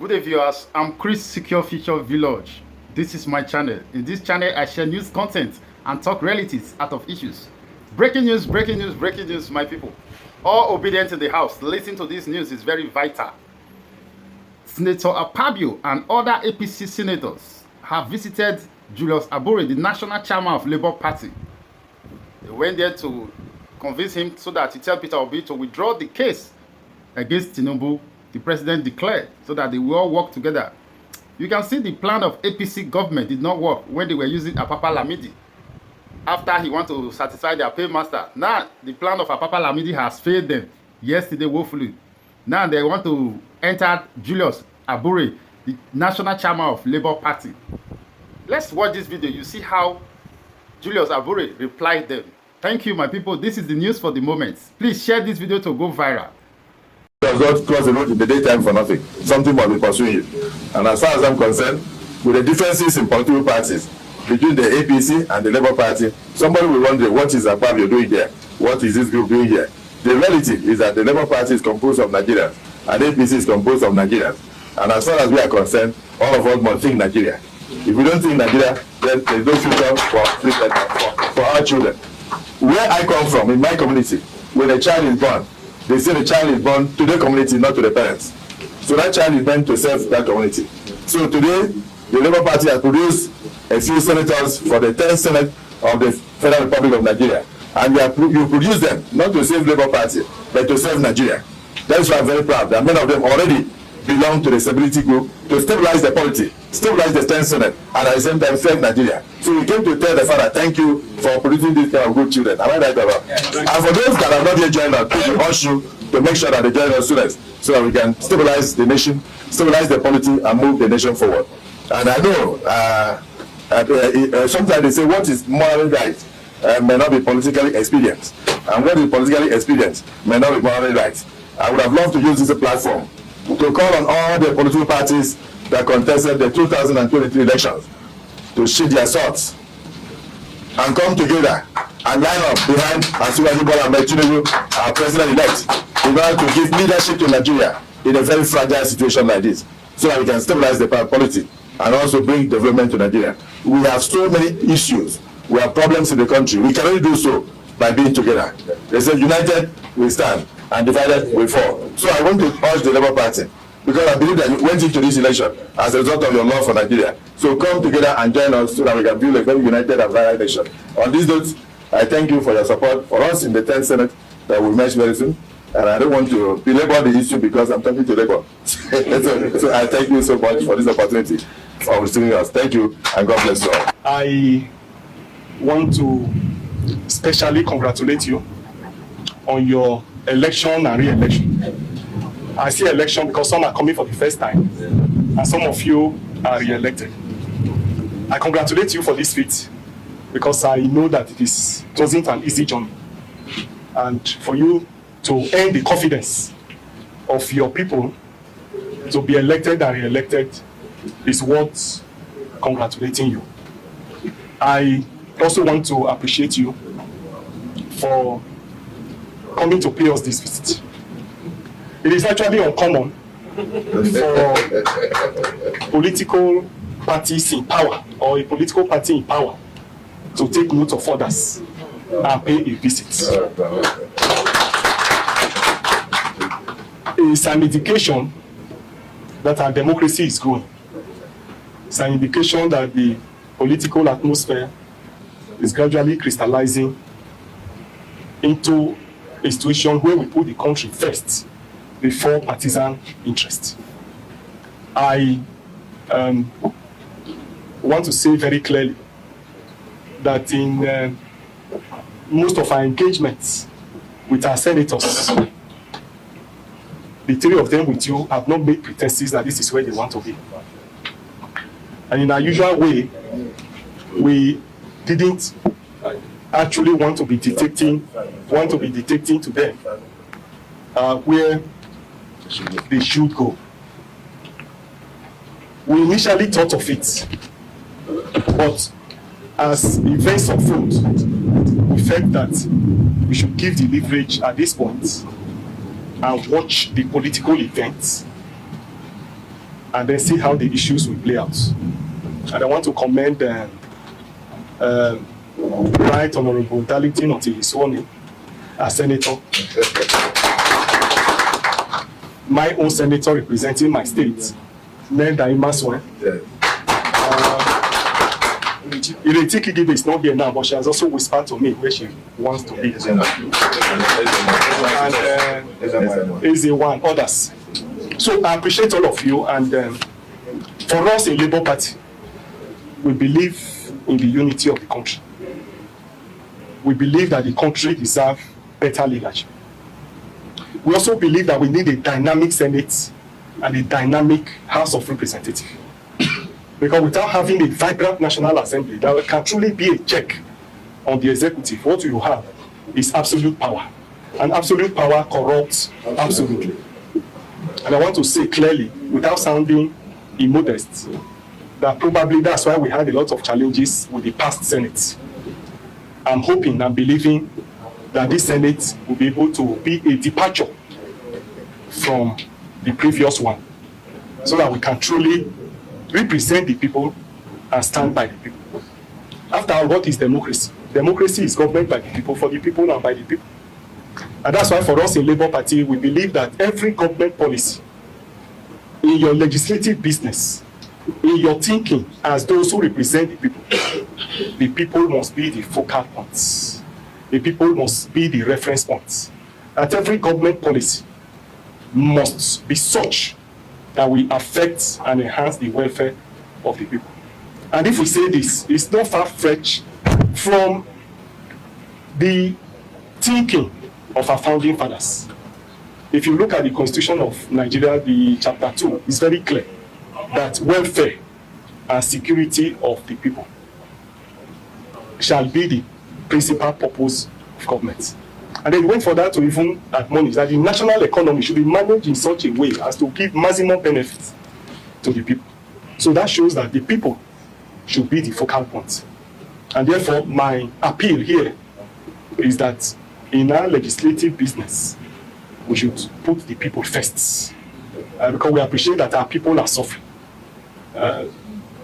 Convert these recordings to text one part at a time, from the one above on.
Good day, viewers. I'm Chris Secure Future Village. This is my channel. In this channel, I share news content and talk realities out of issues. Breaking news, breaking news, breaking news, my people. All obedient in the house. Listen to this news is very vital. Senator Abure and other APC senators have visited Julius Abure, the national chairman of Labour Party. They went there to convince him so that he tell Peter Obi to withdraw the case against Tinubu. The president declared so that they will all work together. You can see the plan of APC government did not work when they were using Apapa Lamidi. After he wanted to satisfy their paymaster, now the plan of Apapa Lamidi has failed them yesterday woefully. Now they want to enter Julius Abure, the national chairman of Labour Party. Let's watch this video. You see how Julius Abure replied them. Thank you, my people. This is the news for the moment. Please share this video to go viral. Does not cross the road in the daytime for nothing. Something must be pursuing you. And as far as I'm concerned, with the differences in political parties between the APC and the Labour Party, somebody will wonder, what is Abure doing here? What is this group doing here? The reality is that the Labour Party is composed of Nigerians and APC is composed of Nigerians. And as far as we are concerned, all of us must think Nigeria. If we don't think Nigeria, then there is no future for our children. Where I come from, in my community, when a child is born, they say the child is born to the community, not to the parents. So that child is meant to serve that community. So today, the Labour Party has produced a few senators for the 10th Senate of the Federal Republic of Nigeria. And you produce them, not to save Labour Party, but to serve Nigeria. That's why I'm very proud that many of them already belong to the stability group to stabilize the polity, stabilize the 10th Senate, and at the same time serve Nigeria. So we came to tell the father, thank you for producing this kind of good children. Am I right about? Yes. And for those that have not yet joined us, we urge you to make sure that they join us students so that we can stabilize the nation, stabilize the polity, and move the nation forward. And I know sometimes they say what is morally right may not be politically expedient, and what is politically expedient may not be morally right. I would have loved to use this platform to call on all the political parties that contested the 2023 elections to sheath their swords and come together and line up behind Tinubu, our president-elect, in order to give leadership to Nigeria in a very fragile situation like this, so that we can stabilize the polity and also bring development to Nigeria. We have so many issues. We have problems in the country. We can only do so by being together. They say united we stand and divided we fall. So I want to urge the Labour Party, because I believe that you went into this election as a result of your love for Nigeria. So come together and join us so that we can build a very united and vibrant nation. On this note, I thank you for your support for us in the 10th Senate that we'll match very soon. And I don't want to belabor the issue because I'm talking to Labour. So I thank you so much for this opportunity for receiving us. Thank you, and God bless you all. I want to specially congratulate you on your election and re-election. I say election because some are coming for the first time and some of you are re-elected. I congratulate you for this feat because I know that it wasn't an easy journey. And for you to earn the confidence of your people to be elected and re-elected is worth congratulating you. I also want to appreciate you for coming to pay us this visit. It is actually uncommon for political parties in power or a political party in power to take note of others and pay a visit. It's an indication that our democracy is growing. It's an indication that the political atmosphere is gradually crystallizing into a situation where we put the country first before partisan interest. I want to say very clearly that in most of our engagements with our senators, the three of them with you have not made pretenses that this is where they want to be. And in our usual way, we didn't actually want to be dictating to them where they should go. We initially thought of it, but as events unfold, we felt that we should give the leverage at this point and watch the political events and then see how the issues will play out. And I want to commend Right Honorable Darlington until his sworn in as senator. My own senator representing my state, Nenda Imaswe. Ireti Kigibe is not here now, but she has also whispered to me where she wants to be. And Eze1, others. So I appreciate all of you, and for us in Labour Party, we believe in the unity of the country. We believe that the country deserves better leadership. We also believe that we need a dynamic Senate and a dynamic House of Representatives. Because without having a vibrant National Assembly that can truly be a check on the executive, what you have is absolute power. And absolute power corrupts absolutely. And I want to say clearly, without sounding immodest, that probably that's why we had a lot of challenges with the past Senate. I'm hoping and believing that this Senate will be able to be a departure from the previous one, so that we can truly represent the people and stand by the people. After all, what is democracy? Democracy is government by the people, for the people, and by the people. And that's why for us in Labour Party, we believe that every government policy, in your legislative business, in your thinking as those who represent the people must be the focal points. The people must be the reference points. That every government policy must be such that will affect and enhance the welfare of the people. And if we say this, it's not far-fetched from the thinking of our founding fathers. If you look at the Constitution of Nigeria, the Chapter 2, it's very clear that welfare and security of the people shall be the principal purpose of government. And then he went further to even admonish that the national economy should be managed in such a way as to give maximum benefits to the people. So that shows that the people should be the focal point. And therefore, my appeal here is that in our legislative business, we should put the people first. Because we appreciate that our people are suffering. The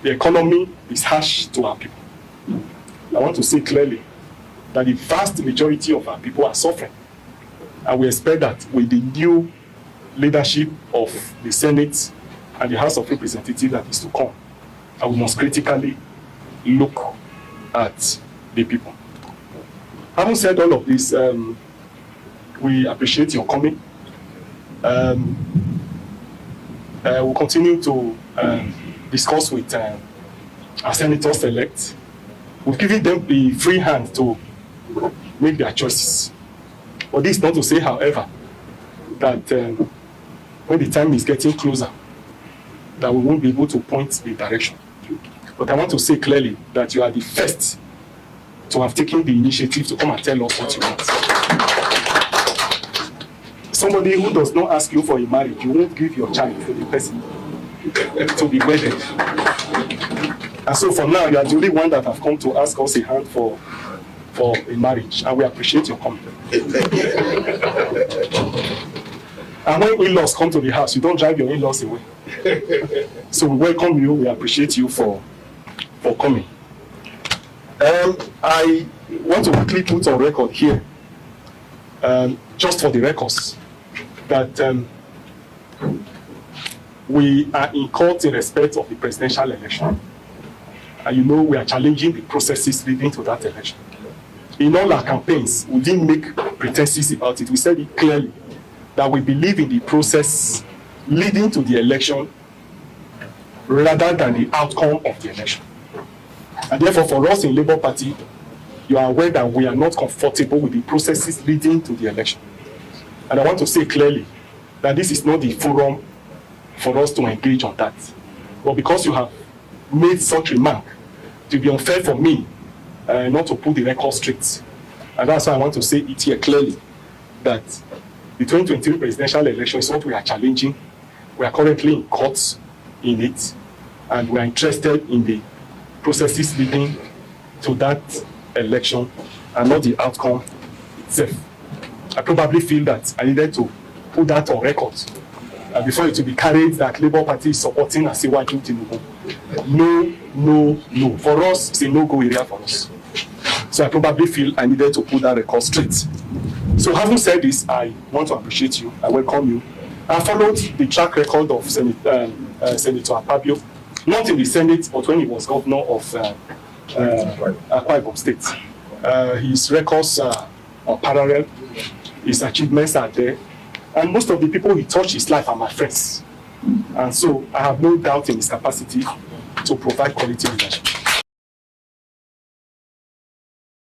economy is harsh to our people. I want to say clearly that the vast majority of our people are suffering. And we expect that with the new leadership of the Senate and the House of Representatives that is to come, we must critically look at the people. Having said all of this, we appreciate your coming. We'll continue to discuss with our senators elect. We've given them the free hand to make their choices. But this is not to say, however, that when the time is getting closer, that we won't be able to point the direction. But I want to say clearly that you are the first to have taken the initiative to come and tell us what you want. Somebody who does not ask you for a marriage, you won't give your child to the person to be wedded. And so for now, you are the only one that have come to ask us a hand for a marriage, and we appreciate your coming. And when in-laws come to the house, you don't drive your in-laws away. So we welcome you, we appreciate you for coming. I want to quickly put on record here, just for the records, that we are in court in respect of the presidential election. And you know we are challenging the processes leading to that election. In all our campaigns, we didn't make pretenses about it. We said it clearly that we believe in the process leading to the election rather than the outcome of the election. And therefore, for us in Labour Party, you are aware that we are not comfortable with the processes leading to the election. And I want to say clearly that this is not the forum for us to engage on that. But because you have made such remark, it will be unfair for me not to put the record straight. And that's why I want to say it here clearly, that the 2023 presidential election is what we are challenging. We are currently in courts in it, and we are interested in the processes leading to that election and not the outcome itself. I probably feel that I needed to put that on record before it will be carried that Labour Party is supporting Asiwaju Tinubu. No, no, no. For us, it's a no-go area for us. So I probably feel I needed to put that record straight. So having said this, I want to appreciate you. I welcome you. I followed the track record of Senator Akpabio, not in the Senate, but when he was governor of Akwa Ibom State. His records are parallel. His achievements are there. And most of the people he touched his life are my friends. And so I have no doubt in his capacity to provide quality leadership.